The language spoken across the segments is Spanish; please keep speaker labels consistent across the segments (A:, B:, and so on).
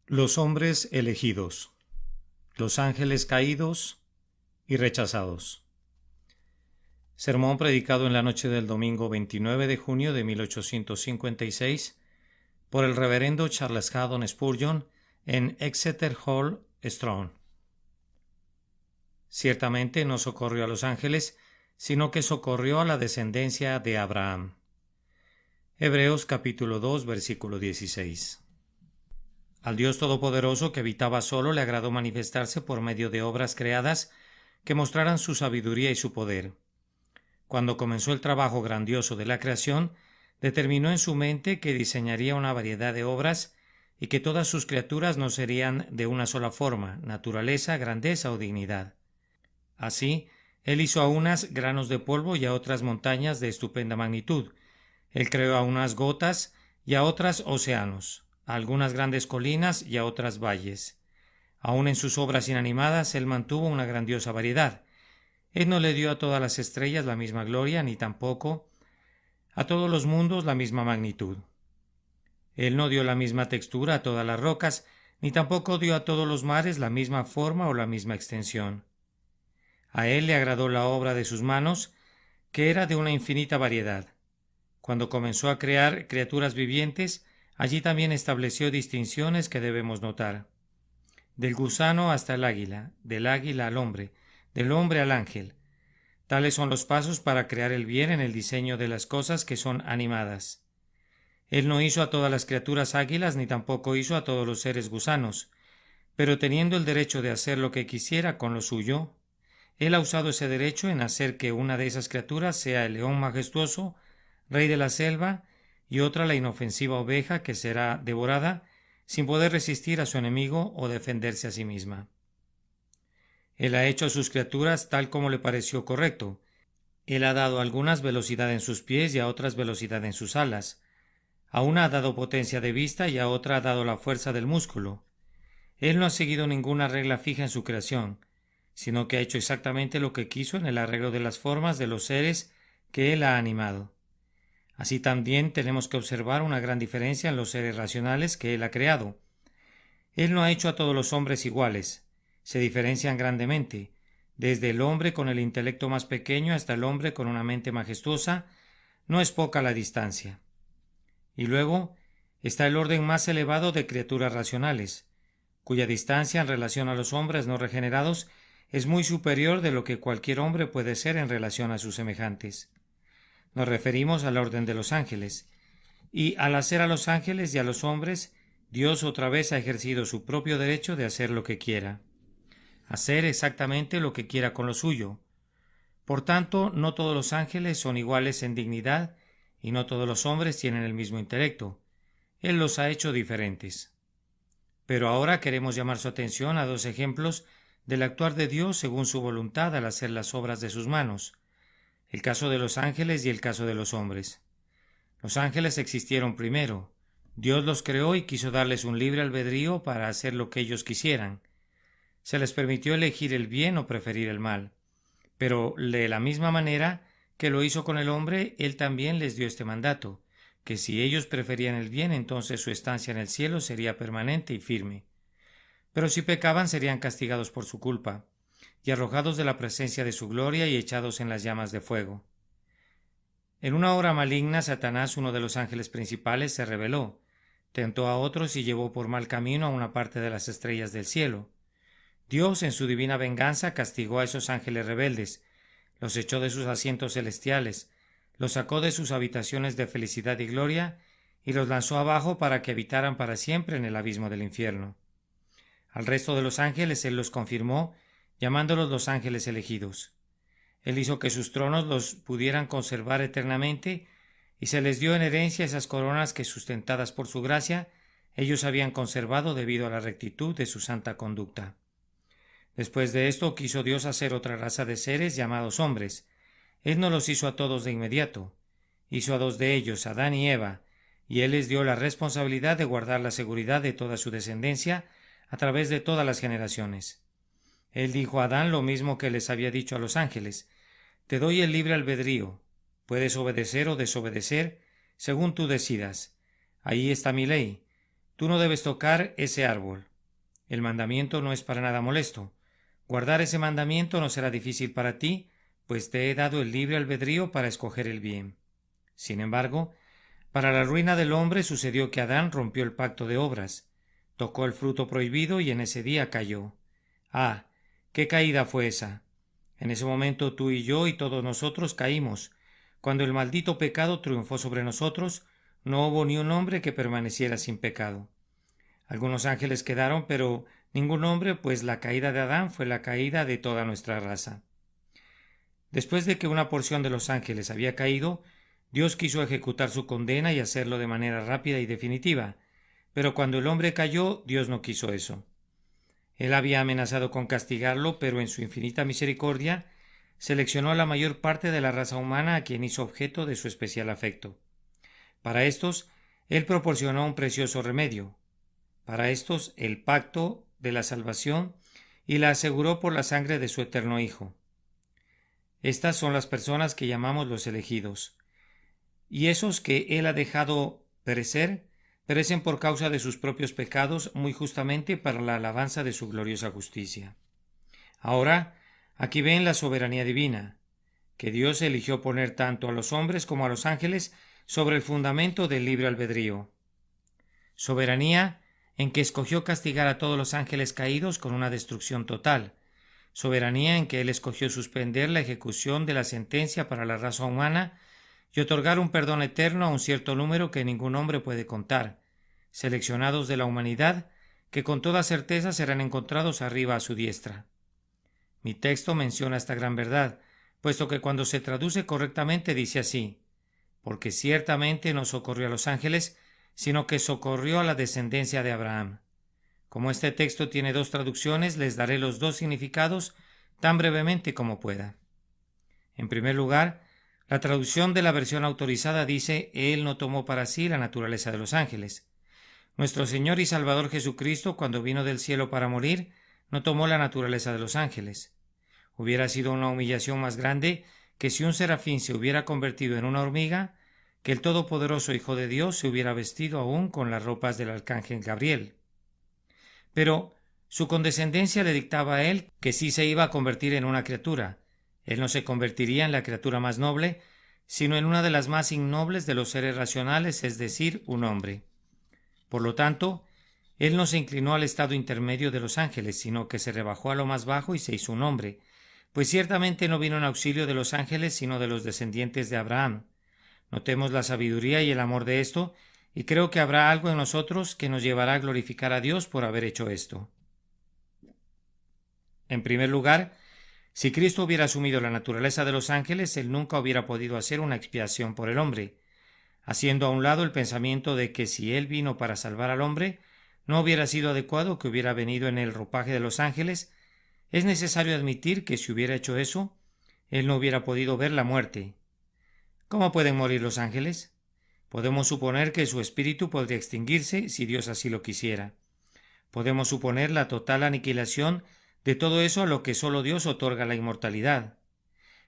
A: Los hombres elegidos, los ángeles caídos y rechazados. Sermón predicado en la noche del domingo 29 de junio de 1856 por el reverendo Charles Haddon Spurgeon en Exeter Hall, Strachan. Ciertamente no socorrió a los ángeles, sino que socorrió a la descendencia de Abraham. Hebreos capítulo 2, versículo 16. Al Dios Todopoderoso, que habitaba solo, le agradó manifestarse por medio de obras creadas que mostraran su sabiduría y su poder. Cuando comenzó el trabajo grandioso de la creación, determinó en su mente que diseñaría una variedad de obras y que todas sus criaturas no serían de una sola forma, naturaleza, grandeza o dignidad. Así, él hizo a unas granos de polvo y a otras montañas de estupenda magnitud. Él creó a unas gotas y a otras océanos, a algunas grandes colinas y a otras valles. Aun en sus obras inanimadas, él mantuvo una grandiosa variedad. Él no le dio a todas las estrellas la misma gloria, ni tampoco a todos los mundos la misma magnitud. Él no dio la misma textura a todas las rocas, ni tampoco dio a todos los mares la misma forma o la misma extensión. A él le agradó la obra de sus manos, que era de una infinita variedad. Cuando comenzó a crear criaturas vivientes, allí también estableció distinciones que debemos notar. Del gusano hasta el águila, del águila al hombre, del hombre al ángel. Tales son los pasos para crear el bien en el diseño de las cosas que son animadas. Él no hizo a todas las criaturas águilas, ni tampoco hizo a todos los seres gusanos, pero teniendo el derecho de hacer lo que quisiera con lo suyo, él ha usado ese derecho en hacer que una de esas criaturas sea el león majestuoso, rey de la selva, y otra la inofensiva oveja que será devorada sin poder resistir a su enemigo o defenderse a sí misma. Él ha hecho a sus criaturas tal como le pareció correcto. Él ha dado a algunas velocidad en sus pies y a otras velocidad en sus alas. A una ha dado potencia de vista y a otra ha dado la fuerza del músculo. Él no ha seguido ninguna regla fija en su creación, sino que ha hecho exactamente lo que quiso en el arreglo de las formas de los seres que él ha animado. Así también tenemos que observar una gran diferencia en los seres racionales que él ha creado. Él no ha hecho a todos los hombres iguales, se diferencian grandemente, desde el hombre con el intelecto más pequeño hasta el hombre con una mente majestuosa, no es poca la distancia. Y luego está el orden más elevado de criaturas racionales, cuya distancia en relación a los hombres no regenerados es muy superior de lo que cualquier hombre puede ser en relación a sus semejantes. Nos referimos al orden de los ángeles, y al hacer a los ángeles y a los hombres, Dios otra vez ha ejercido su propio derecho de hacer lo que quiera, hacer exactamente lo que quiera con lo suyo. Por tanto, no todos los ángeles son iguales en dignidad, y no todos los hombres tienen el mismo intelecto. Él los ha hecho diferentes. Pero ahora queremos llamar su atención a dos ejemplos del actuar de Dios según su voluntad al hacer las obras de sus manos, el caso de los ángeles y el caso de los hombres. Los ángeles existieron primero. Dios los creó y quiso darles un libre albedrío para hacer lo que ellos quisieran. Se les permitió elegir el bien o preferir el mal. Pero de la misma manera que lo hizo con el hombre, él también les dio este mandato, que si ellos preferían el bien, entonces su estancia en el cielo sería permanente y firme. Pero si pecaban, serían castigados por su culpa, y arrojados de la presencia de su gloria y echados en las llamas de fuego. En una hora maligna, Satanás, uno de los ángeles principales, se rebeló, tentó a otros y llevó por mal camino a una parte de las estrellas del cielo. Dios, en su divina venganza, castigó a esos ángeles rebeldes, los echó de sus asientos celestiales, los sacó de sus habitaciones de felicidad y gloria, y los lanzó abajo para que habitaran para siempre en el abismo del infierno. Al resto de los ángeles él los confirmó, llamándolos los ángeles elegidos. Él hizo que sus tronos los pudieran conservar eternamente, y se les dio en herencia esas coronas que, sustentadas por su gracia, ellos habían conservado debido a la rectitud de su santa conducta. Después de esto quiso Dios hacer otra raza de seres llamados hombres. Él no los hizo a todos de inmediato. Hizo a dos de ellos, Adán y Eva, y él les dio la responsabilidad de guardar la seguridad de toda su descendencia a través de todas las generaciones. Él dijo a Adán lo mismo que les había dicho a los ángeles: te doy el libre albedrío, puedes obedecer o desobedecer según tú decidas. Ahí está mi ley. tú no debes tocar ese árbol. El mandamiento no es para nada molesto. Guardar ese mandamiento no será difícil para ti, pues te he dado el libre albedrío para escoger el bien. Sin embargo, para la ruina del hombre sucedió que Adán rompió el pacto de obras, tocó el fruto prohibido y en ese día cayó. ¡Ah! ¡Qué caída fue esa! En ese momento tú y yo y todos nosotros caímos. Cuando el maldito pecado triunfó sobre nosotros, no hubo ni un hombre que permaneciera sin pecado. Algunos ángeles quedaron, pero ningún hombre, pues la caída de Adán fue la caída de toda nuestra raza. Después de que una porción de los ángeles había caído, Dios quiso ejecutar su condena y hacerlo de manera rápida y definitiva, pero cuando el hombre cayó, Dios no quiso eso. Él había amenazado con castigarlo, pero en su infinita misericordia seleccionó a la mayor parte de la raza humana a quien hizo objeto de su especial afecto. Para estos, Él proporcionó un precioso remedio. Para estos, el pacto de la salvación, y la aseguró por la sangre de su eterno Hijo. Estas son las personas que llamamos los elegidos. Y esos que Él ha dejado perecen por causa de sus propios pecados, muy justamente para la alabanza de su gloriosa justicia. Ahora, aquí ven la soberanía divina, que Dios eligió poner tanto a los hombres como a los ángeles sobre el fundamento del libre albedrío. Soberanía en que escogió castigar a todos los ángeles caídos con una destrucción total. Soberanía en que Él escogió suspender la ejecución de la sentencia para la raza humana y otorgar un perdón eterno a un cierto número que ningún hombre puede contar, seleccionados de la humanidad, que con toda certeza serán encontrados arriba a su diestra. Mi texto menciona esta gran verdad, puesto que cuando se traduce correctamente dice así: porque ciertamente no socorrió a los ángeles, sino que socorrió a la descendencia de Abraham. Como este texto tiene dos traducciones, les daré los dos significados tan brevemente como pueda. En primer lugar, la traducción de la versión autorizada dice: Él no tomó para sí la naturaleza de los ángeles. Nuestro Señor y Salvador Jesucristo, cuando vino del cielo para morir, no tomó la naturaleza de los ángeles. Hubiera sido una humillación más grande que si un serafín se hubiera convertido en una hormiga, que el todopoderoso Hijo de Dios se hubiera vestido aún con las ropas del arcángel Gabriel. Pero su condescendencia le dictaba a él que sí se iba a convertir en una criatura. Él no se convertiría en la criatura más noble, sino en una de las más innobles de los seres racionales, es decir, un hombre. Por lo tanto, él no se inclinó al estado intermedio de los ángeles, sino que se rebajó a lo más bajo y se hizo un hombre, pues ciertamente no vino en auxilio de los ángeles, sino de los descendientes de Abraham. Notemos la sabiduría y el amor de esto, y creo que habrá algo en nosotros que nos llevará a glorificar a Dios por haber hecho esto. En primer lugar, si Cristo hubiera asumido la naturaleza de los ángeles, Él nunca hubiera podido hacer una expiación por el hombre, haciendo a un lado el pensamiento de que si Él vino para salvar al hombre, no hubiera sido adecuado que hubiera venido en el ropaje de los ángeles. Es necesario admitir que si hubiera hecho eso, Él no hubiera podido ver la muerte. ¿Cómo pueden morir los ángeles? Podemos suponer que su espíritu podría extinguirse si Dios así lo quisiera. Podemos suponer la total aniquilación de todo eso a lo que solo Dios otorga la inmortalidad.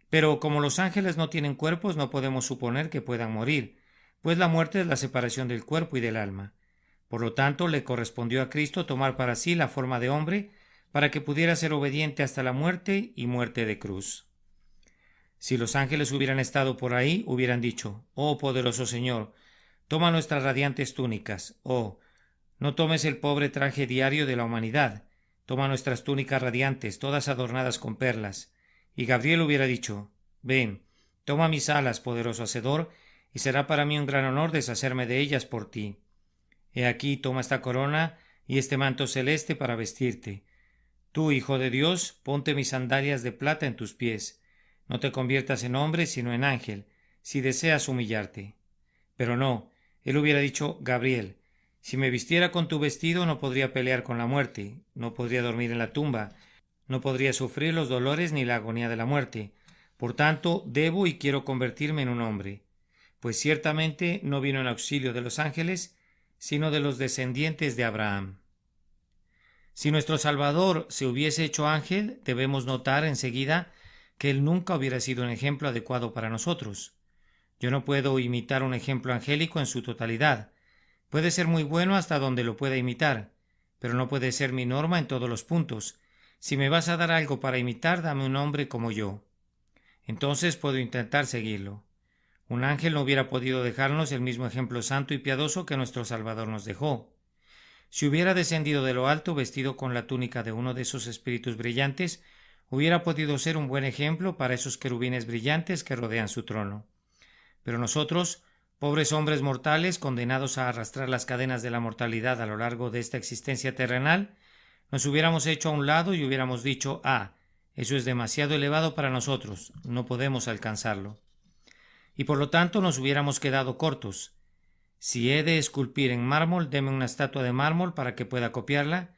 A: Pero como los ángeles no tienen cuerpos, no podemos suponer que puedan morir, pues la muerte es la separación del cuerpo y del alma. Por lo tanto, le correspondió a Cristo tomar para sí la forma de hombre para que pudiera ser obediente hasta la muerte y muerte de cruz. Si los ángeles hubieran estado por ahí, hubieran dicho: «Oh poderoso Señor, toma nuestras radiantes túnicas. Oh, no tomes el pobre traje diario de la humanidad. Toma nuestras túnicas radiantes, todas adornadas con perlas». Y Gabriel hubiera dicho: «Ven, toma mis alas, poderoso Hacedor, y será para mí un gran honor deshacerme de ellas por ti. He aquí, toma esta corona y este manto celeste para vestirte. Tú, Hijo de Dios, ponte mis sandalias de plata en tus pies. No te conviertas en hombre, sino en ángel, si deseas humillarte». Pero no, él hubiera dicho: «Gabriel, si me vistiera con tu vestido no podría pelear con la muerte, no podría dormir en la tumba, no podría sufrir los dolores ni la agonía de la muerte. Por tanto, debo y quiero convertirme en un hombre, pues ciertamente no vino en auxilio de los ángeles, sino de los descendientes de Abraham». Si nuestro Salvador se hubiese hecho ángel, debemos notar enseguida que él nunca hubiera sido un ejemplo adecuado para nosotros. Yo no puedo imitar un ejemplo angélico en su totalidad, Puede ser muy bueno hasta donde lo pueda imitar, pero no puede ser mi norma en todos los puntos. Si me vas a dar algo para imitar, dame un hombre como yo. Entonces puedo intentar seguirlo. Un ángel no hubiera podido dejarnos el mismo ejemplo santo y piadoso que nuestro Salvador nos dejó. Si hubiera descendido de lo alto vestido con la túnica de uno de esos espíritus brillantes, hubiera podido ser un buen ejemplo para esos querubines brillantes que rodean su trono. Pero nosotros, pobres hombres mortales condenados a arrastrar las cadenas de la mortalidad a lo largo de esta existencia terrenal, nos hubiéramos hecho a un lado y hubiéramos dicho: eso es demasiado elevado para nosotros, no podemos alcanzarlo. Y por lo tanto nos hubiéramos quedado cortos. Si he de esculpir en mármol, deme una estatua de mármol para que pueda copiarla,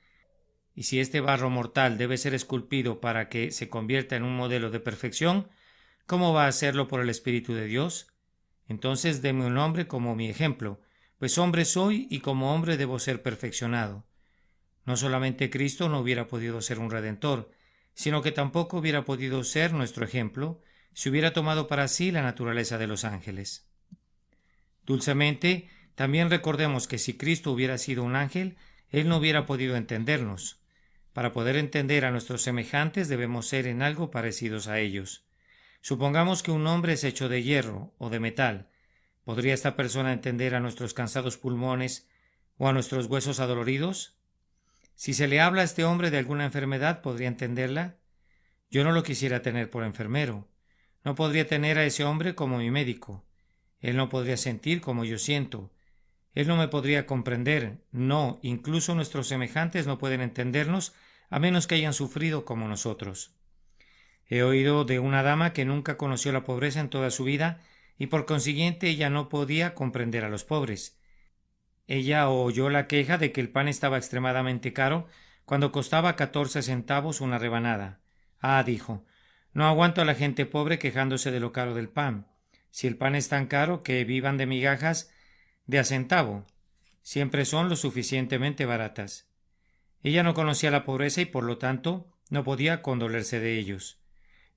A: y si este barro mortal debe ser esculpido para que se convierta en un modelo de perfección, ¿cómo va a hacerlo por el Espíritu de Dios? Entonces deme un hombre como mi ejemplo, pues hombre soy y como hombre debo ser perfeccionado. No solamente Cristo no hubiera podido ser un redentor, sino que tampoco hubiera podido ser nuestro ejemplo si hubiera tomado para sí la naturaleza de los ángeles. Dulcemente, también recordemos que si Cristo hubiera sido un ángel, Él no hubiera podido entendernos. Para poder entender a nuestros semejantes debemos ser en algo parecidos a ellos. Supongamos que un hombre es hecho de hierro o de metal. ¿Podría esta persona entender a nuestros cansados pulmones o a nuestros huesos adoloridos? Si se le habla a este hombre de alguna enfermedad, ¿podría entenderla? Yo no lo quisiera tener por enfermero. No podría tener a ese hombre como mi médico. Él no podría sentir como yo siento. Él no me podría comprender. No, incluso nuestros semejantes no pueden entendernos a menos que hayan sufrido como nosotros. He oído de una dama que nunca conoció la pobreza en toda su vida y por consiguiente ella no podía comprender a los pobres. Ella oyó la queja de que el pan estaba extremadamente caro cuando costaba 14 centavos una rebanada. Dijo, no aguanto a la gente pobre quejándose de lo caro del pan. Si el pan es tan caro, que vivan de migajas de a centavo. Siempre son lo suficientemente baratas. Ella no conocía la pobreza y por lo tanto no podía condolerse de ellos.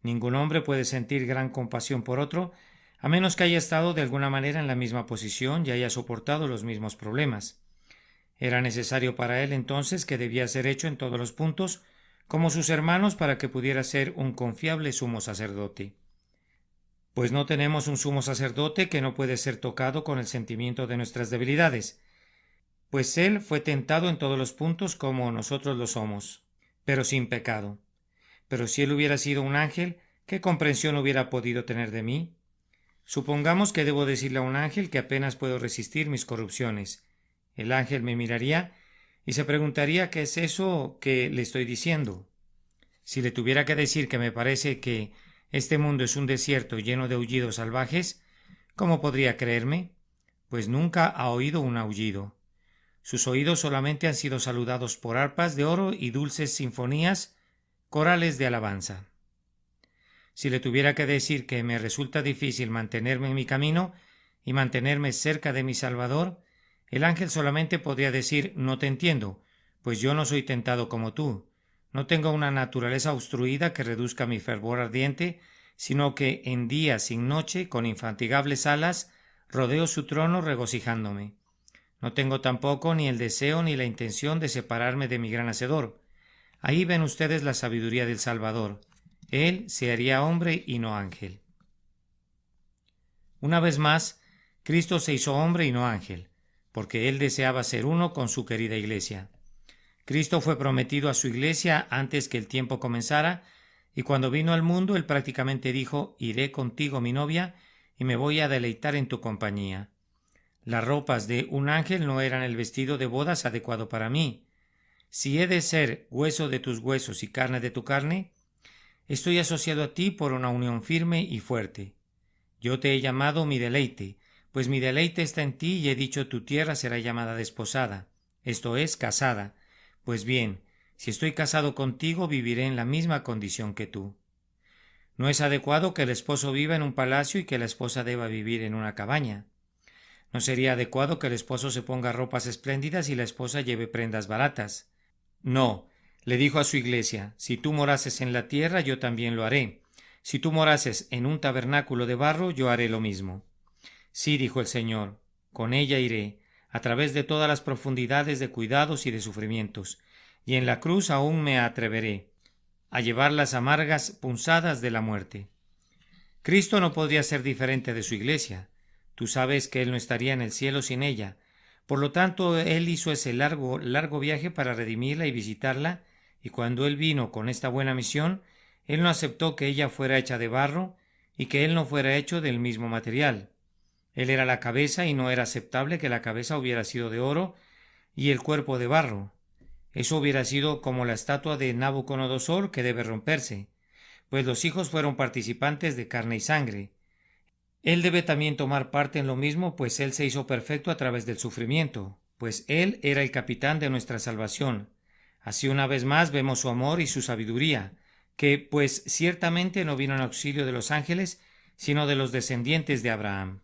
A: Ningún hombre puede sentir gran compasión por otro, a menos que haya estado de alguna manera en la misma posición y haya soportado los mismos problemas. Era necesario para él entonces que debía ser hecho en todos los puntos como sus hermanos para que pudiera ser un confiable sumo sacerdote. Pues no tenemos un sumo sacerdote que no puede ser tocado con el sentimiento de nuestras debilidades, pues él fue tentado en todos los puntos como nosotros lo somos, pero sin pecado. Pero si él hubiera sido un ángel, ¿qué comprensión hubiera podido tener de mí? Supongamos que debo decirle a un ángel que apenas puedo resistir mis corrupciones. El ángel me miraría y se preguntaría qué es eso que le estoy diciendo. Si le tuviera que decir que me parece que este mundo es un desierto lleno de aullidos salvajes, ¿cómo podría creerme? Pues nunca ha oído un aullido. Sus oídos solamente han sido saludados por arpas de oro y dulces sinfonías, corales de alabanza. Si le tuviera que decir que me resulta difícil mantenerme en mi camino y mantenerme cerca de mi Salvador, el ángel solamente podría decir: no te entiendo, pues yo no soy tentado como tú. No tengo una naturaleza obstruida que reduzca mi fervor ardiente, sino que en día sin noche, con infatigables alas, rodeo su trono regocijándome. No tengo tampoco ni el deseo ni la intención de separarme de mi gran Hacedor. Ahí ven ustedes la sabiduría del Salvador. Él se haría hombre y no ángel. Una vez más, Cristo se hizo hombre y no ángel, porque Él deseaba ser uno con su querida Iglesia. Cristo fue prometido a su Iglesia antes que el tiempo comenzara, y cuando vino al mundo Él prácticamente dijo: iré contigo, mi novia, y me voy a deleitar en tu compañía. Las ropas de un ángel no eran el vestido de bodas adecuado para mí. Si he de ser hueso de tus huesos y carne de tu carne, estoy asociado a ti por una unión firme y fuerte. Yo te he llamado mi deleite, pues mi deleite está en ti y he dicho: tu tierra será llamada desposada, esto es, casada. Pues bien, si estoy casado contigo, viviré en la misma condición que tú. No es adecuado que el esposo viva en un palacio y que la esposa deba vivir en una cabaña. No sería adecuado que el esposo se ponga ropas espléndidas y la esposa lleve prendas baratas. No, le dijo a su Iglesia: si tú morases en la tierra, yo también lo haré. Si tú morases en un tabernáculo de barro, yo haré lo mismo. Sí, dijo el Señor, con ella iré. a través de todas las profundidades de cuidados y de sufrimientos, y en la cruz aún me atreveré a llevar las amargas punzadas de la muerte. Cristo no podría ser diferente de su Iglesia. Tú sabes que Él no estaría en el cielo sin ella. Por lo tanto, Él hizo ese largo viaje para redimirla y visitarla, y cuando Él vino con esta buena misión, Él no aceptó que ella fuera hecha de barro y que Él no fuera hecho del mismo material. Él era la cabeza y no era aceptable que la cabeza hubiera sido de oro y el cuerpo de barro. Eso hubiera sido como la estatua de Nabucodonosor que debe romperse, pues los hijos fueron participantes de carne y sangre. Él debe también tomar parte en lo mismo, pues Él se hizo perfecto a través del sufrimiento, pues Él era el capitán de nuestra salvación. Así una vez más vemos su amor y su sabiduría, que pues ciertamente no vino en auxilio de los ángeles, sino de los descendientes de Abraham.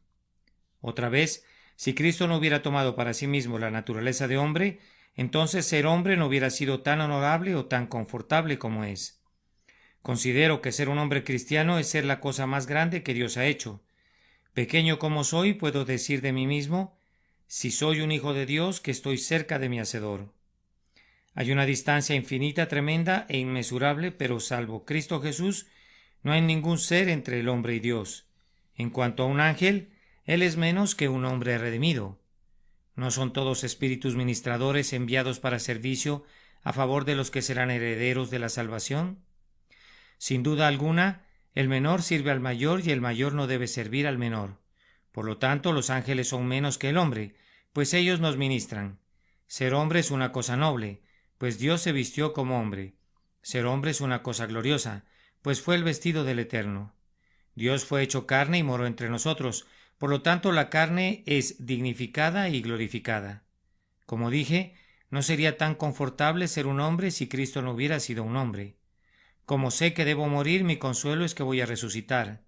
A: Otra vez, si Cristo no hubiera tomado para sí mismo la naturaleza de hombre, entonces ser hombre no hubiera sido tan honorable o tan confortable como es. Considero que ser un hombre cristiano es ser la cosa más grande que Dios ha hecho. Pequeño como soy, puedo decir de mí mismo, si soy un hijo de Dios, que estoy cerca de mi Hacedor. Hay una distancia infinita, tremenda e inmesurable, pero salvo Cristo Jesús, no hay ningún ser entre el hombre y Dios. En cuanto a un ángel, él es menos que un hombre redimido. ¿No son todos espíritus ministradores enviados para servicio a favor de los que serán herederos de la salvación? Sin duda alguna, el menor sirve al mayor y el mayor no debe servir al menor. Por lo tanto, los ángeles son menos que el hombre, pues ellos nos ministran. Ser hombre es una cosa noble, pues Dios se vistió como hombre. Ser hombre es una cosa gloriosa, pues fue el vestido del Eterno. Dios fue hecho carne y moró entre nosotros, por lo tanto la carne es dignificada y glorificada. Como dije, no sería tan confortable ser un hombre si Cristo no hubiera sido un hombre. Como sé que debo morir, mi consuelo es que voy a resucitar.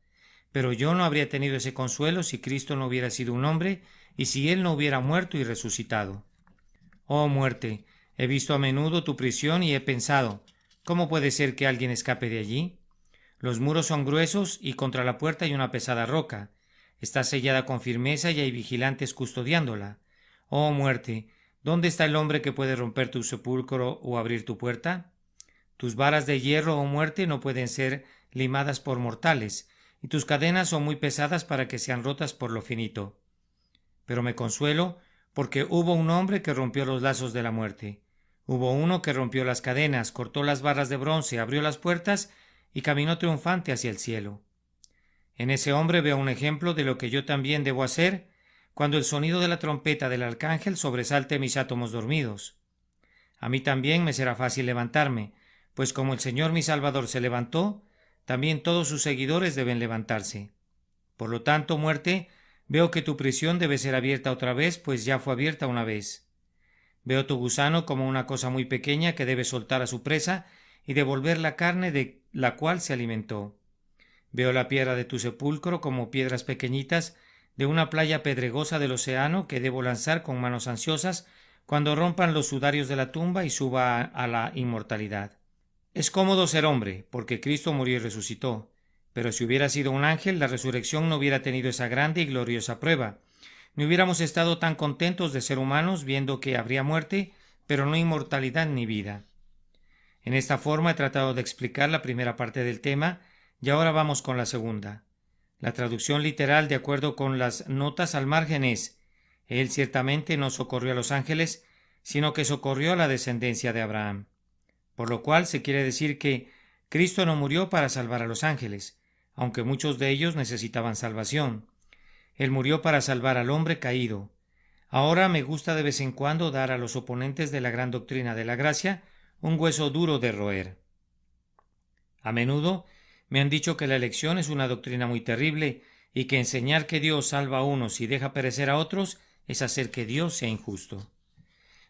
A: Pero yo no habría tenido ese consuelo si Cristo no hubiera sido un hombre y si Él no hubiera muerto y resucitado. Oh muerte, he visto a menudo tu prisión y he pensado, ¿cómo puede ser que alguien escape de allí? Los muros son gruesos y contra la puerta hay una pesada roca. Está sellada con firmeza y hay vigilantes custodiándola. Oh muerte, ¿dónde está el hombre que puede romper tu sepulcro o abrir tu puerta? Tus varas de hierro, oh muerte, no pueden ser limadas por mortales, y tus cadenas son muy pesadas para que sean rotas por lo finito. Pero me consuelo porque hubo un hombre que rompió los lazos de la muerte. Hubo uno que rompió las cadenas, cortó las barras de bronce, abrió las puertas y caminó triunfante hacia el cielo. En ese hombre veo un ejemplo de lo que yo también debo hacer cuando el sonido de la trompeta del arcángel sobresalte mis átomos dormidos. A mí también me será fácil levantarme, pues como el Señor mi Salvador se levantó, también todos sus seguidores deben levantarse. Por lo tanto, muerte, veo que tu prisión debe ser abierta otra vez, pues ya fue abierta una vez. Veo tu gusano como una cosa muy pequeña que debe soltar a su presa y devolver la carne de la cual se alimentó. Veo la piedra de tu sepulcro como piedras pequeñitas de una playa pedregosa del océano que debo lanzar con manos ansiosas cuando rompan los sudarios de la tumba y suba a la inmortalidad. Es cómodo ser hombre, porque Cristo murió y resucitó, pero si hubiera sido un ángel, la resurrección no hubiera tenido esa grande y gloriosa prueba. Ni hubiéramos estado tan contentos de ser humanos viendo que habría muerte, pero no inmortalidad ni vida. En esta forma he tratado de explicar la primera parte del tema, y ahora vamos con la segunda. La traducción literal, de acuerdo con las notas al margen, es: Él ciertamente no socorrió a los ángeles, sino que socorrió a la descendencia de Abraham. Por lo cual se quiere decir que Cristo no murió para salvar a los ángeles, aunque muchos de ellos necesitaban salvación. Él murió para salvar al hombre caído. Ahora me gusta de vez en cuando dar a los oponentes de la gran doctrina de la gracia un hueso duro de roer. A menudo me han dicho que la elección es una doctrina muy terrible y que enseñar que Dios salva a unos y deja perecer a otros es hacer que Dios sea injusto.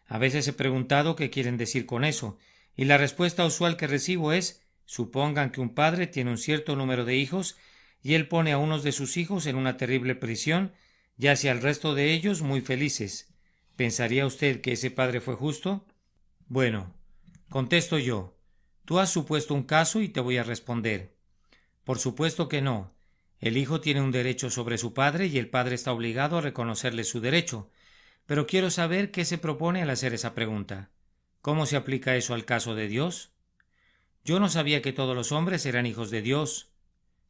A: A veces he preguntado qué quieren decir con eso, y la respuesta usual que recibo es: supongan que un padre tiene un cierto número de hijos y él pone a unos de sus hijos en una terrible prisión y hace al resto de ellos muy felices. ¿Pensaría usted que ese padre fue justo? Bueno, contesto yo. Tú has supuesto un caso y te voy a responder. Por supuesto que no. El hijo tiene un derecho sobre su padre y el padre está obligado a reconocerle su derecho. Pero quiero saber qué se propone al hacer esa pregunta. ¿Cómo se aplica eso al caso de Dios? Yo no sabía que todos los hombres eran hijos de Dios.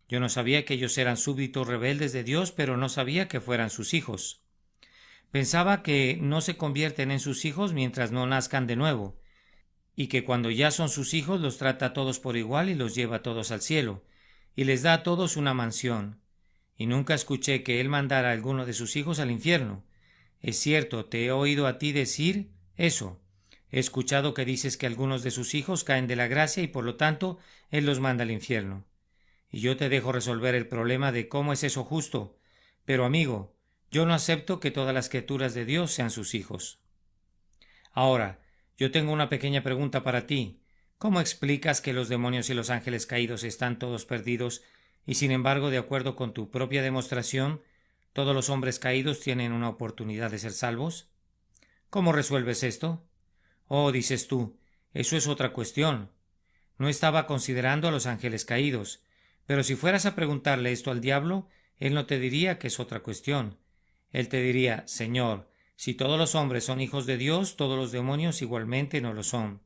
A: Yo no sabía que ellos eran súbditos rebeldes de Dios, pero no sabía que fueran sus hijos. Pensaba que no se convierten en sus hijos mientras no nazcan de nuevo, y que cuando ya son sus hijos los trata a todos por igual y los lleva a todos al cielo, y les da a todos una mansión. Y nunca escuché que él mandara a alguno de sus hijos al infierno. Es cierto, te he oído a ti decir eso. He escuchado que dices que algunos de sus hijos caen de la gracia y por lo tanto él los manda al infierno. Y yo te dejo resolver el problema de cómo es eso justo. Pero amigo, yo no acepto que todas las criaturas de Dios sean sus hijos. Ahora, yo tengo una pequeña pregunta para ti. ¿Cómo explicas que los demonios y los ángeles caídos están todos perdidos y sin embargo, de acuerdo con tu propia demostración, todos los hombres caídos tienen una oportunidad de ser salvos? ¿Cómo resuelves esto? Oh, dices tú, eso es otra cuestión. No estaba considerando a los ángeles caídos, pero si fueras a preguntarle esto al diablo, él no te diría que es otra cuestión. Él te diría, Señor, si todos los hombres son hijos de Dios, todos los demonios igualmente no lo son.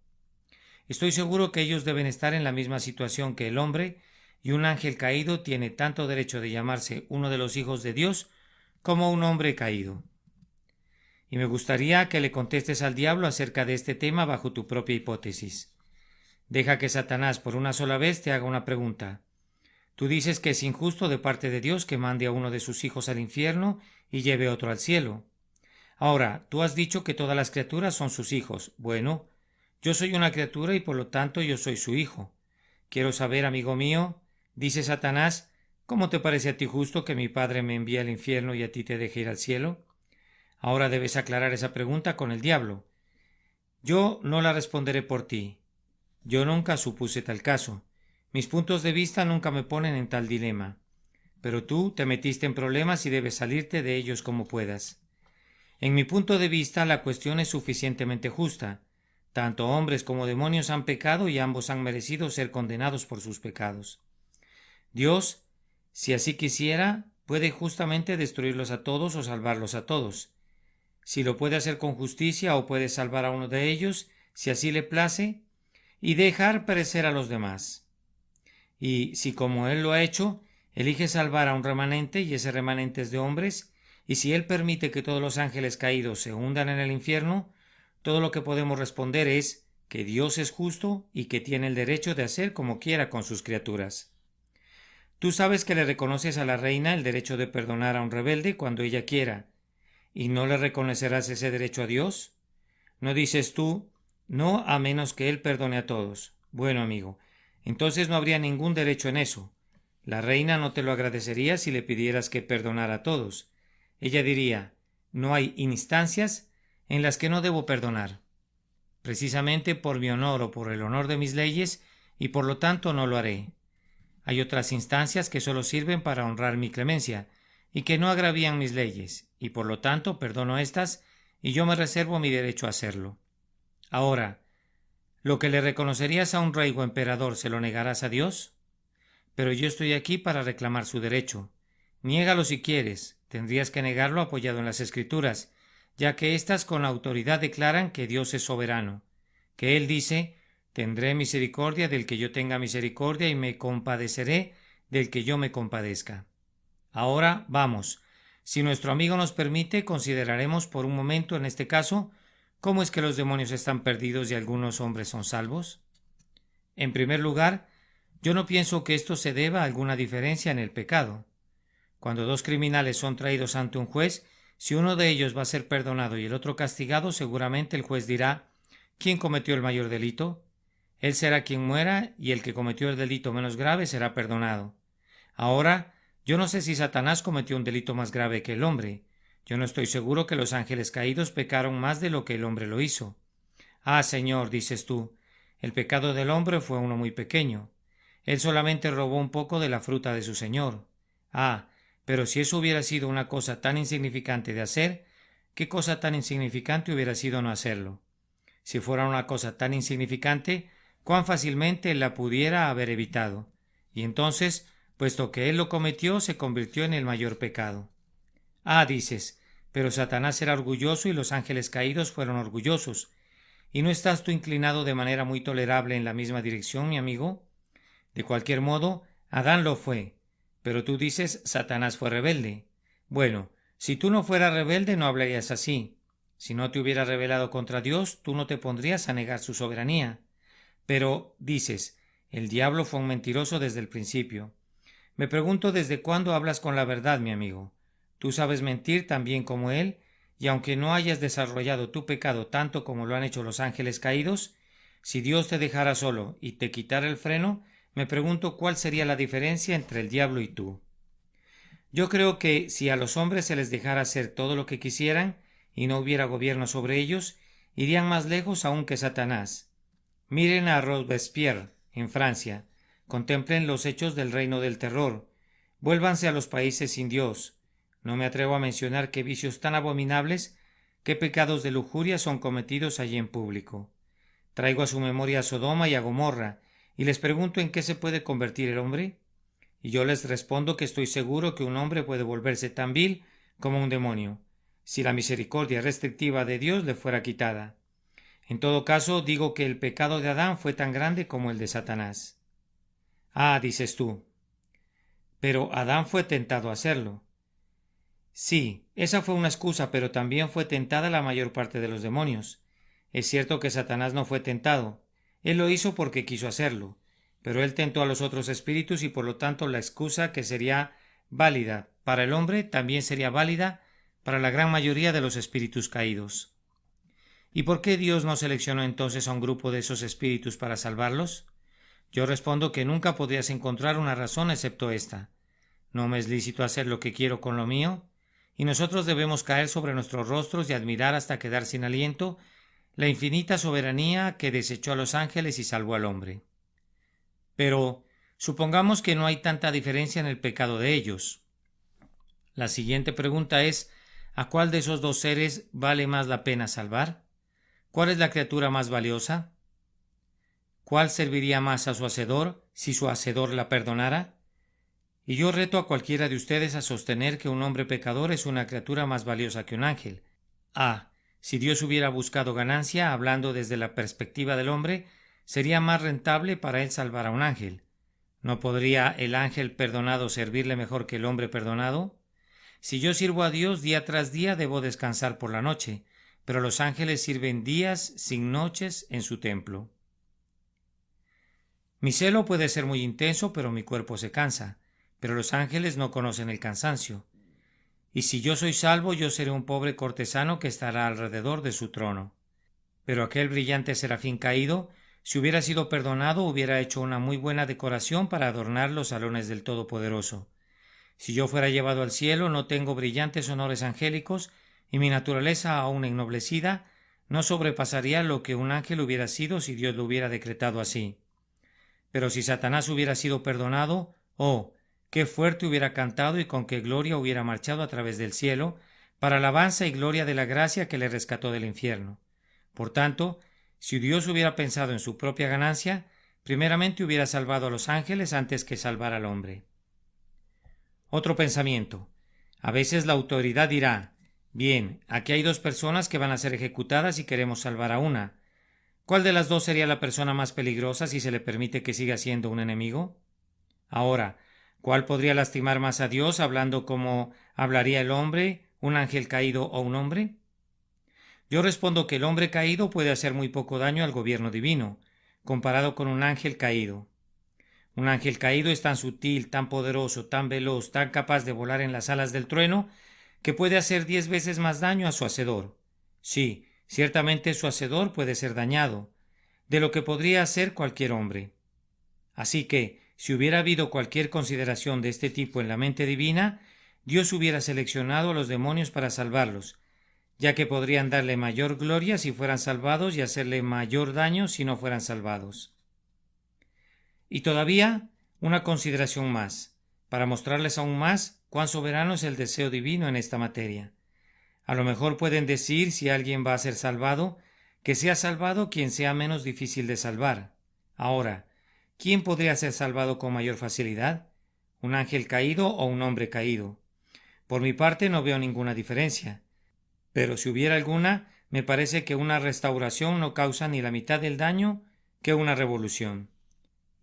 A: Estoy seguro que ellos deben estar en la misma situación que el hombre, y un ángel caído tiene tanto derecho de llamarse uno de los hijos de Dios como un hombre caído. Y me gustaría que le contestes al diablo acerca de este tema bajo tu propia hipótesis. Deja que Satanás por una sola vez te haga una pregunta. Tú dices que es injusto de parte de Dios que mande a uno de sus hijos al infierno y lleve otro al cielo. Ahora, tú has dicho que todas las criaturas son sus hijos. Bueno, yo soy una criatura y por lo tanto yo soy su hijo. Quiero saber, amigo mío, dice Satanás, ¿cómo te parece a ti justo que mi padre me envíe al infierno y a ti te deje ir al cielo? Ahora debes aclarar esa pregunta con el diablo. Yo no la responderé por ti. Yo nunca supuse tal caso. Mis puntos de vista nunca me ponen en tal dilema. Pero tú te metiste en problemas y debes salirte de ellos como puedas. En mi punto de vista, la cuestión es suficientemente justa. Tanto hombres como demonios han pecado y ambos han merecido ser condenados por sus pecados. Dios, si así quisiera, puede justamente destruirlos a todos o salvarlos a todos. Si lo puede hacer con justicia o puede salvar a uno de ellos, si así le place, y dejar perecer a los demás. Y si, como Él lo ha hecho, elige salvar a un remanente y ese remanente es de hombres, y si Él permite que todos los ángeles caídos se hundan en el infierno, todo lo que podemos responder es que Dios es justo y que tiene el derecho de hacer como quiera con sus criaturas. Tú sabes que le reconoces a la reina el derecho de perdonar a un rebelde cuando ella quiera, ¿y no le reconocerás ese derecho a Dios? ¿No dices tú, no a menos que Él perdone a todos? Bueno, amigo, entonces no habría ningún derecho en eso. La reina no te lo agradecería si le pidieras que perdonara a todos. Ella diría, no hay instancias en las que no debo perdonar, precisamente por mi honor o por el honor de mis leyes, y por lo tanto no lo haré. Hay otras instancias que solo sirven para honrar mi clemencia, y que no agravían mis leyes, y por lo tanto perdono estas, y yo me reservo mi derecho a hacerlo. Ahora, ¿lo que le reconocerías a un rey o emperador se lo negarás a Dios? Pero yo estoy aquí para reclamar su derecho. Niégalo si quieres, tendrías que negarlo apoyado en las Escrituras, ya que éstas con autoridad declaran que Dios es soberano, que Él dice, tendré misericordia del que yo tenga misericordia y me compadeceré del que yo me compadezca. Ahora vamos, si nuestro amigo nos permite, consideraremos por un momento en este caso cómo es que los demonios están perdidos y algunos hombres son salvos. En primer lugar, yo no pienso que esto se deba a alguna diferencia en el pecado. Cuando dos criminales son traídos ante un juez, si uno de ellos va a ser perdonado y el otro castigado, seguramente el juez dirá, ¿quién cometió el mayor delito? Él será quien muera y el que cometió el delito menos grave será perdonado. Ahora, yo no sé si Satanás cometió un delito más grave que el hombre. Yo no estoy seguro que los ángeles caídos pecaron más de lo que el hombre lo hizo. Ah, Señor, dices tú, el pecado del hombre fue uno muy pequeño. Él solamente robó un poco de la fruta de su Señor. Ah, pero si eso hubiera sido una cosa tan insignificante de hacer, ¿qué cosa tan insignificante hubiera sido no hacerlo? Si fuera una cosa tan insignificante, cuán fácilmente él la pudiera haber evitado. Y entonces, puesto que él lo cometió, se convirtió en el mayor pecado. Ah, dices, pero Satanás era orgulloso y los ángeles caídos fueron orgullosos. ¿Y no estás tú inclinado de manera muy tolerable en la misma dirección, mi amigo? De cualquier modo, Adán lo fue, pero tú dices Satanás fue rebelde. Bueno, si tú no fueras rebelde no hablarías así. Si no te hubieras rebelado contra Dios, tú no te pondrías a negar su soberanía. Pero dices, el diablo fue un mentiroso desde el principio. Me pregunto desde cuándo hablas con la verdad, mi amigo. Tú sabes mentir tan bien como él, y aunque no hayas desarrollado tu pecado tanto como lo han hecho los ángeles caídos, si Dios te dejara solo y te quitara el freno, me pregunto cuál sería la diferencia entre el diablo y tú. Yo creo que si a los hombres se les dejara hacer todo lo que quisieran y no hubiera gobierno sobre ellos, irían más lejos aún que Satanás. Miren a Robespierre, en Francia. Contemplen los hechos del reino del terror. Vuélvanse a los países sin Dios. No me atrevo a mencionar qué vicios tan abominables, qué pecados de lujuria son cometidos allí en público. Traigo a su memoria a Sodoma y a Gomorra, y les pregunto en qué se puede convertir el hombre. Y yo les respondo que estoy seguro que un hombre puede volverse tan vil como un demonio, si la misericordia restrictiva de Dios le fuera quitada. En todo caso, digo que el pecado de Adán fue tan grande como el de Satanás. Ah, dices tú. Pero Adán fue tentado a hacerlo. Sí, esa fue una excusa, pero también fue tentada la mayor parte de los demonios. Es cierto que Satanás no fue tentado. Él lo hizo porque quiso hacerlo, pero él tentó a los otros espíritus y por lo tanto la excusa que sería válida para el hombre también sería válida para la gran mayoría de los espíritus caídos. ¿Y por qué Dios no seleccionó entonces a un grupo de esos espíritus para salvarlos? Yo respondo que nunca podrías encontrar una razón excepto esta. No me es lícito hacer lo que quiero con lo mío, y nosotros debemos caer sobre nuestros rostros y admirar hasta quedar sin aliento la infinita soberanía que desechó a los ángeles y salvó al hombre. Pero supongamos que no hay tanta diferencia en el pecado de ellos. La siguiente pregunta es, ¿a cuál de esos dos seres vale más la pena salvar? ¿Cuál es la criatura más valiosa? ¿Cuál serviría más a su Hacedor si su Hacedor la perdonara? Y yo reto a cualquiera de ustedes a sostener que un hombre pecador es una criatura más valiosa que un ángel. Si Dios hubiera buscado ganancia, hablando desde la perspectiva del hombre, sería más rentable para él salvar a un ángel. ¿No podría el ángel perdonado servirle mejor que el hombre perdonado? Si yo sirvo a Dios día tras día, debo descansar por la noche, pero los ángeles sirven días sin noches en su templo. Mi celo puede ser muy intenso, pero mi cuerpo se cansa, pero los ángeles no conocen el cansancio. Y si yo soy salvo, yo seré un pobre cortesano que estará alrededor de su trono. Pero aquel brillante serafín caído, si hubiera sido perdonado, hubiera hecho una muy buena decoración para adornar los salones del Todopoderoso. Si yo fuera llevado al cielo, no tengo brillantes honores angélicos, y mi naturaleza aún ennoblecida no sobrepasaría lo que un ángel hubiera sido si Dios lo hubiera decretado así. Pero si Satanás hubiera sido perdonado, qué fuerte hubiera cantado y con qué gloria hubiera marchado a través del cielo, para alabanza y gloria de la gracia que le rescató del infierno. Por tanto, si Dios hubiera pensado en su propia ganancia, primeramente hubiera salvado a los ángeles antes que salvar al hombre. Otro pensamiento. A veces la autoridad dirá, bien, aquí hay dos personas que van a ser ejecutadas y queremos salvar a una. ¿Cuál de las dos sería la persona más peligrosa si se le permite que siga siendo un enemigo? Ahora, ¿cuál podría lastimar más a Dios hablando como hablaría el hombre, un ángel caído o un hombre? Yo respondo que el hombre caído puede hacer muy poco daño al gobierno divino, comparado con un ángel caído. Un ángel caído es tan sutil, tan poderoso, tan veloz, tan capaz de volar en las alas del trueno, que puede hacer 10 veces más daño a su hacedor. Sí, ciertamente su hacedor puede ser dañado, de lo que podría hacer cualquier hombre. Así que, si hubiera habido cualquier consideración de este tipo en la mente divina, Dios hubiera seleccionado a los demonios para salvarlos, ya que podrían darle mayor gloria si fueran salvados y hacerle mayor daño si no fueran salvados. Y todavía una consideración más, para mostrarles aún más cuán soberano es el deseo divino en esta materia. A lo mejor pueden decir, si alguien va a ser salvado, que sea salvado quien sea menos difícil de salvar. Ahora, ¿quién podría ser salvado con mayor facilidad? ¿Un ángel caído o un hombre caído? Por mi parte no veo ninguna diferencia. pero si hubiera alguna, me parece que una restauración no causa ni la mitad del daño que una revolución.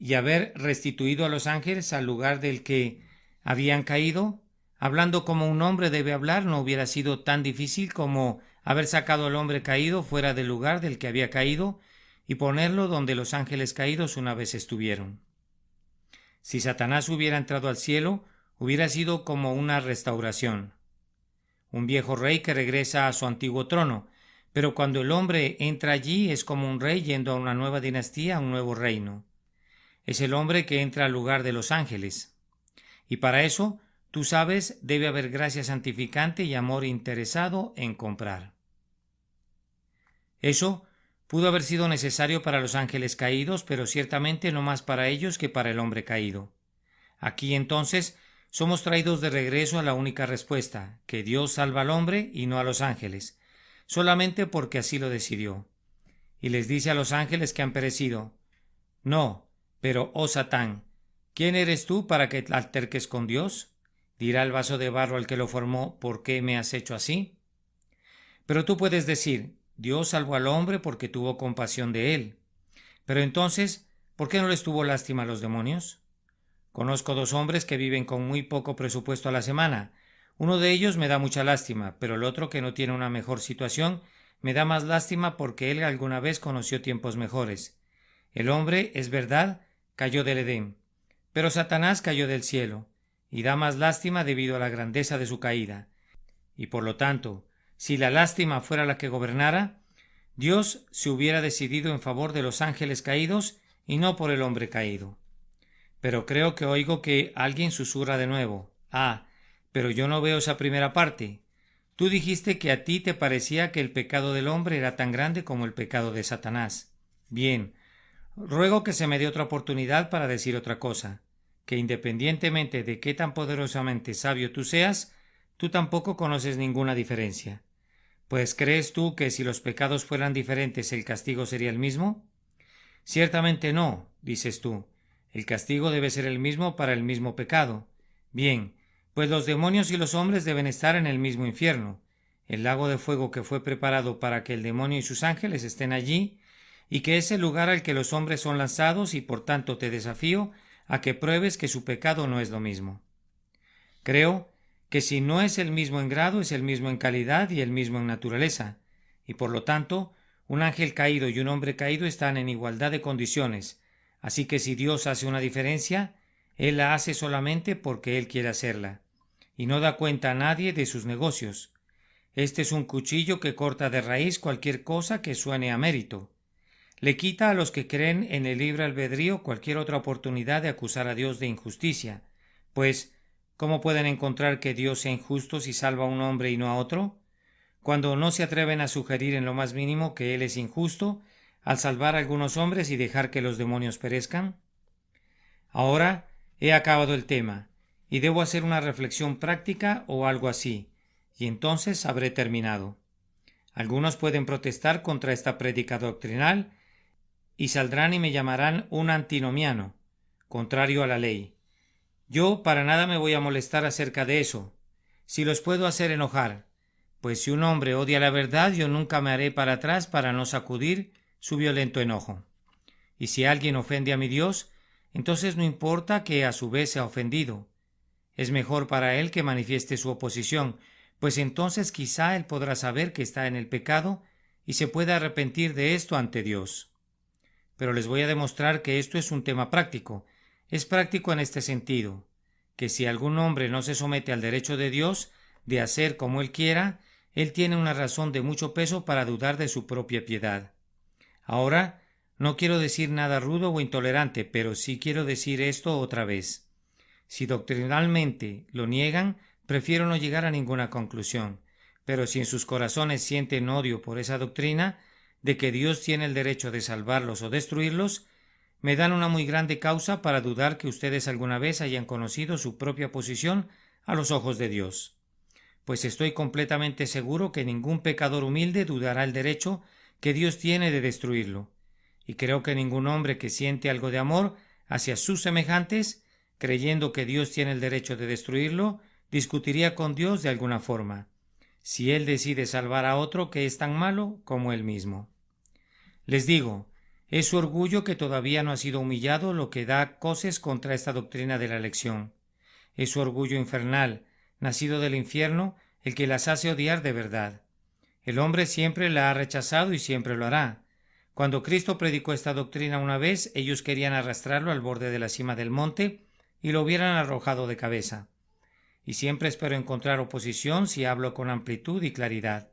A: Y haber restituido a los ángeles al lugar del que habían caído, hablando como un hombre debe hablar, no hubiera sido tan difícil como haber sacado al hombre caído fuera del lugar del que había caído y ponerlo donde los ángeles caídos una vez estuvieron. Si Satanás hubiera entrado al cielo, hubiera sido como una restauración. Un viejo rey que regresa a su antiguo trono, pero cuando el hombre entra allí es como un rey yendo a una nueva dinastía, a un nuevo reino. Es el hombre que entra al lugar de los ángeles. Y para eso, tú sabes, debe haber gracia santificante y amor interesado en comprar. Eso pudo haber sido necesario para los ángeles caídos, pero ciertamente no más para ellos que para el hombre caído. Aquí entonces somos traídos de regreso a la única respuesta, que Dios salva al hombre y no a los ángeles, solamente porque así lo decidió. Y les dice a los ángeles que han perecido: no, pero, oh Satán, ¿quién eres tú para que alterques con Dios? Dirá el vaso de barro al que lo formó: ¿por qué me has hecho así? Pero tú puedes decir: Dios salvó al hombre porque tuvo compasión de él. Pero entonces, ¿por qué no les tuvo lástima a los demonios? Conozco 2 hombres que viven con muy poco presupuesto a la semana. Uno de ellos me da mucha lástima, pero el otro, que no tiene una mejor situación, me da más lástima porque él alguna vez conoció tiempos mejores. El hombre, es verdad, cayó del Edén, pero Satanás cayó del cielo, y da más lástima debido a la grandeza de su caída. Y por lo tanto, si la lástima fuera la que gobernara, Dios se hubiera decidido en favor de los ángeles caídos y no por el hombre caído. Pero creo que oigo que alguien susurra de nuevo: ah, pero yo no veo esa primera parte. Tú dijiste que a ti te parecía que el pecado del hombre era tan grande como el pecado de Satanás. Bien, ruego que se me dé otra oportunidad para decir otra cosa, que independientemente de qué tan poderosamente sabio tú seas, tú tampoco conoces ninguna diferencia. Pues ¿crees tú que si los pecados fueran diferentes el castigo sería el mismo? Ciertamente no, dices tú. El castigo debe ser el mismo para el mismo pecado. Bien, pues los demonios y los hombres deben estar en el mismo infierno, el lago de fuego que fue preparado para que el demonio y sus ángeles estén allí, y que es el lugar al que los hombres son lanzados, y por tanto te desafío a que pruebes que su pecado no es lo mismo. Creo que si no es el mismo en grado, es el mismo en calidad y el mismo en naturaleza, y por lo tanto, un ángel caído y un hombre caído están en igualdad de condiciones. Así que si Dios hace una diferencia, Él la hace solamente porque Él quiere hacerla, y no da cuenta a nadie de sus negocios. Este es un cuchillo que corta de raíz cualquier cosa que suene a mérito. Le quita a los que creen en el libre albedrío cualquier otra oportunidad de acusar a Dios de injusticia, pues ¿cómo pueden encontrar que Dios sea injusto si salva a un hombre y no a otro? Cuando no se atreven a sugerir en lo más mínimo que Él es injusto al salvar a algunos hombres y dejar que los demonios perezcan. Ahora he acabado el tema, y debo hacer una reflexión práctica o algo así, y entonces habré terminado. Algunos pueden protestar contra esta prédica doctrinal, y saldrán y me llamarán un antinomiano, contrario a la ley. Yo para nada me voy a molestar acerca de eso, si los puedo hacer enojar, pues si un hombre odia la verdad, yo nunca me haré para atrás para no sacudir su violento enojo. Y si alguien ofende a mi Dios, entonces no importa que a su vez sea ofendido. Es mejor para él que manifieste su oposición, pues entonces quizá él podrá saber que está en el pecado y se puede arrepentir de esto ante Dios. Pero les voy a demostrar que esto es un tema práctico. Es práctico en este sentido, que si algún hombre no se somete al derecho de Dios de hacer como él quiera, él tiene una razón de mucho peso para dudar de su propia piedad. Ahora, no quiero decir nada rudo o intolerante, pero sí quiero decir esto otra vez. Si doctrinalmente lo niegan, prefiero no llegar a ninguna conclusión, pero si en sus corazones sienten odio por esa doctrina de que Dios tiene el derecho de salvarlos o destruirlos, me dan una muy grande causa para dudar que ustedes alguna vez hayan conocido su propia posición a los ojos de Dios. Pues estoy completamente seguro que ningún pecador humilde dudará el derecho que Dios tiene de destruirlo, y creo que ningún hombre que siente algo de amor hacia sus semejantes, creyendo que Dios tiene el derecho de destruirlo, discutiría con Dios de alguna forma. si él decide salvar a otro que es tan malo como él mismo. Les digo, es su orgullo que todavía no ha sido humillado lo que da coces contra esta doctrina de la elección. Es su orgullo infernal, nacido del infierno, el que las hace odiar de verdad. El hombre siempre la ha rechazado y siempre lo hará. Cuando Cristo predicó esta doctrina una vez, ellos querían arrastrarlo al borde de la cima del monte y lo hubieran arrojado de cabeza. Y siempre espero encontrar oposición si hablo con amplitud y claridad.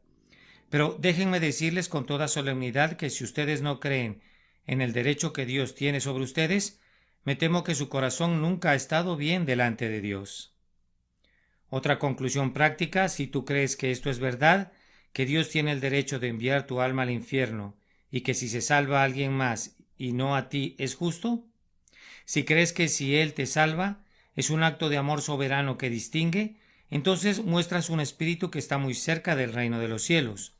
A: Pero déjenme decirles con toda solemnidad que si ustedes no creen en el derecho que Dios tiene sobre ustedes, me temo que su corazón nunca ha estado bien delante de Dios. Otra conclusión práctica, si tú crees que esto es verdad, que Dios tiene el derecho de enviar tu alma al infierno y que si se salva a alguien más y no a ti es justo, si crees que si Él te salva es un acto de amor soberano que distingue, entonces muestras un espíritu que está muy cerca del reino de los cielos.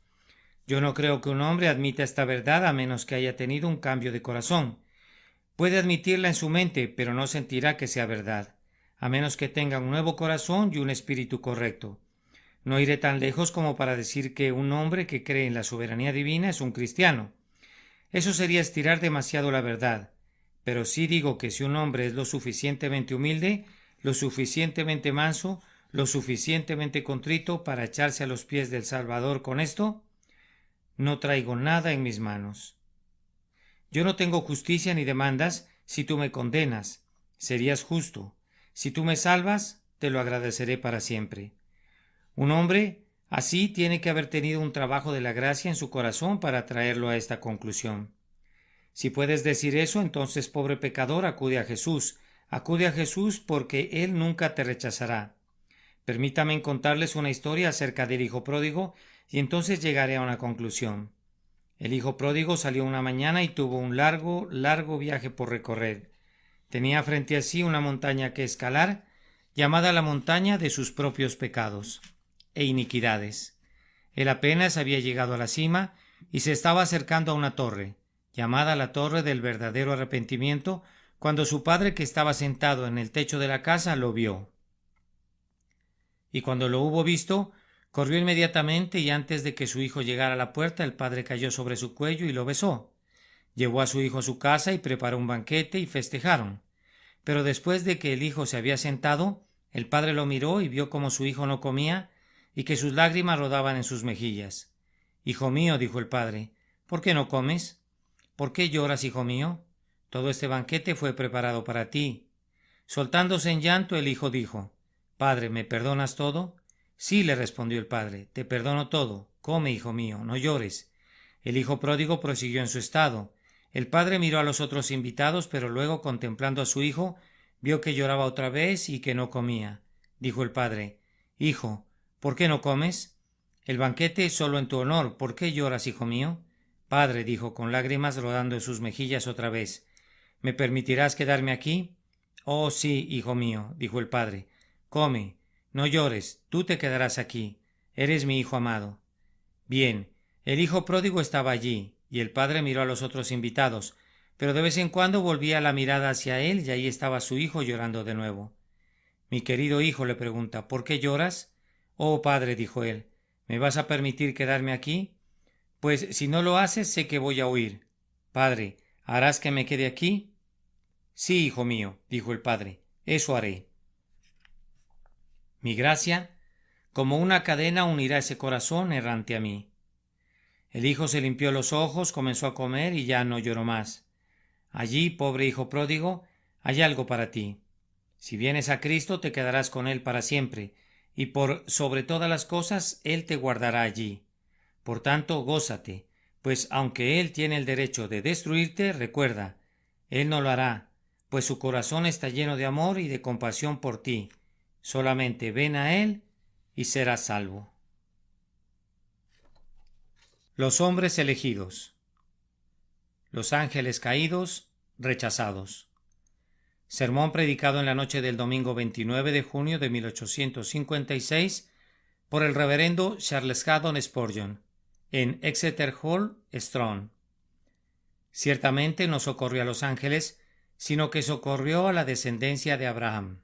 A: Yo no creo que un hombre admita esta verdad a menos que haya tenido un cambio de corazón. Puede admitirla en su mente, pero no sentirá que sea verdad, a menos que tenga un nuevo corazón y un espíritu correcto. No iré tan lejos como para decir que un hombre que cree en la soberanía divina es un cristiano. Eso sería estirar demasiado la verdad. Pero sí digo que si un hombre es lo suficientemente humilde, lo suficientemente manso, lo suficientemente contrito para echarse a los pies del Salvador con esto, no traigo nada en mis manos. Yo no tengo justicia ni demandas si tú me condenas. Serías justo. Si tú me salvas, te lo agradeceré para siempre. Un hombre así tiene que haber tenido un trabajo de la gracia en su corazón para traerlo a esta conclusión. Si puedes decir eso, entonces, pobre pecador, acude a Jesús. Acude a Jesús porque Él nunca te rechazará. Permítame contarles una historia acerca del hijo pródigo y entonces llegaré a una conclusión. El hijo pródigo salió una mañana y tuvo un largo viaje por recorrer. Tenía frente a sí una montaña que escalar, llamada la montaña de sus propios pecados e iniquidades. Él apenas había llegado a la cima y se estaba acercando a una torre, llamada la torre del verdadero arrepentimiento, cuando su padre, que estaba sentado en el techo de la casa, lo vio. Y cuando lo hubo visto, corrió inmediatamente y antes de que su hijo llegara a la puerta, el padre cayó sobre su cuello y lo besó. Llevó a su hijo a su casa y preparó un banquete y festejaron. Pero después de que el hijo se había sentado, el padre lo miró y vio como su hijo no comía y que sus lágrimas rodaban en sus mejillas. «Hijo mío», dijo el padre, «¿por qué no comes? ¿Por qué lloras, hijo mío? Todo este banquete fue preparado para ti». Soltándose en llanto, el hijo dijo: «Padre, ¿me perdonas todo?» «Sí», le respondió el padre, «te perdono todo. Come, hijo mío, no llores». El hijo pródigo prosiguió en su estado. El padre miró a los otros invitados, pero luego, contemplando a su hijo, vio que lloraba otra vez y que no comía. Dijo el padre: «Hijo, ¿por qué no comes? El banquete es solo en tu honor. ¿Por qué lloras, hijo mío?» «Padre», dijo, con lágrimas rodando en sus mejillas otra vez, «¿me permitirás quedarme aquí?» «Oh, sí, hijo mío», dijo el padre. «Come, no llores, tú te quedarás aquí. Eres mi hijo amado». Bien, el hijo pródigo estaba allí, y el padre miró a los otros invitados, pero de vez en cuando volvía la mirada hacia él y ahí estaba su hijo llorando de nuevo. «Mi querido hijo», le pregunta, «¿por qué lloras?» «Oh, padre», dijo él, «¿me vas a permitir quedarme aquí?» «Pues si no lo haces, sé que voy a huir». «Padre, ¿harás que me quede aquí?» «Sí, hijo mío», dijo el padre, «eso haré». Mi gracia, como una cadena, unirá ese corazón errante a mí. El hijo se limpió los ojos, comenzó a comer y ya no lloró más. Allí, pobre hijo pródigo, hay algo para ti. Si vienes a Cristo, te quedarás con Él para siempre, y por sobre todas las cosas, Él te guardará allí. Por tanto, gózate, pues aunque Él tiene el derecho de destruirte, recuerda, Él no lo hará, pues su corazón está lleno de amor y de compasión por ti. Solamente ven a Él y serás salvo. Los hombres elegidos. Los ángeles caídos, rechazados. Sermón predicado en la noche del domingo 29 de junio de 1856 por el reverendo Charles Haddon Spurgeon en Exeter Hall, Strong. Ciertamente no socorrió a los ángeles, sino que socorrió a la descendencia de Abraham.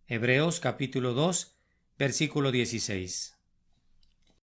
A: Hebreos capítulo 2, versículo 16.